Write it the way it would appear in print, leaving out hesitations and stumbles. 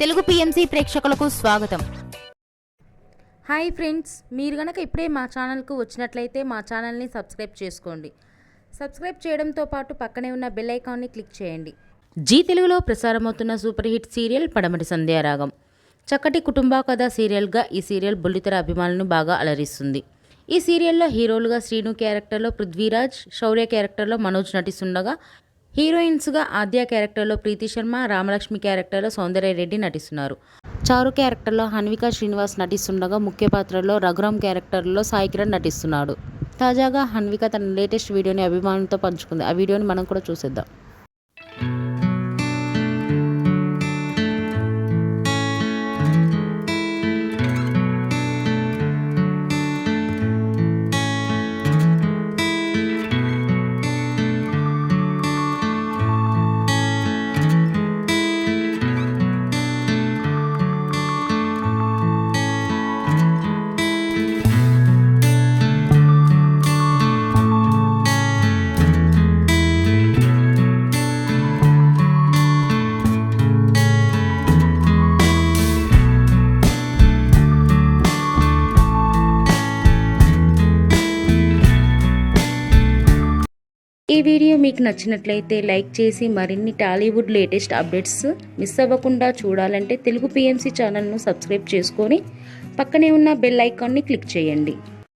Telugu PMC ప్రేక్షకులకు స్వాగతం. Hi friends, మీరు గనక ఇప్పుడే మా ఛానల్కు వచ్చినట్లయితే మా ఛానల్ని సబ్స్క్రైబ్ చేసుకోండి. సబ్స్క్రైబ్ చేయడంతో పాటు పక్కనే ఉన్న బెల్ ఐకాన్ని క్లిక్ చేయండి. జీ తెలుగులో ప్రసారమవుతున్న సూపర్ హిట్ సీరియల్ పడమటి సంధ్యారాగం. చక్కటి కుటుంబ కథ సీరియల్గా ఈ సీరియల్ బుల్లితెర అభిమానులను బాగా అలరిస్తుంది. ఈ సీరియల్లో హీరోలుగా శ్రీను క్యారెక్టర్లో పృథ్వీరాజ్, శౌర్య క్యారెక్టర్లో మనోజ్ నటిస్తుండగా హీరోయిన్స్గా ఆద్య క్యారెక్టర్లో ప్రీతి శర్మ, రామలక్ష్మి క్యారెక్టర్లో సౌందర్య రెడ్డి నటిస్తున్నారు. చారు క్యారెక్టర్లో హన్విక శ్రీనివాస్ నటిస్తుండగా ముఖ్య పాత్రలో రఘురామ్ క్యారెక్టర్లో సాయి కిరణ్ నటిస్తున్నాడు. తాజాగా హన్విక తన లేటెస్ట్ వీడియోని అభిమానులతో పంచుకుంది. ఆ వీడియోని మనం కూడా చూసేద్దాం. ఈ వీడియో మీకు నచ్చినట్లయితే లైక్ చేసి మరిన్ని టాలీవుడ్ లేటెస్ట్ అప్డేట్స్ మిస్ అవ్వకుండా చూడాలంటే తెలుగు పిఎంసి ఛానల్ను సబ్స్క్రైబ్ చేసుకొని పక్కనే ఉన్న బెల్ ఐకాన్ని క్లిక్ చేయండి.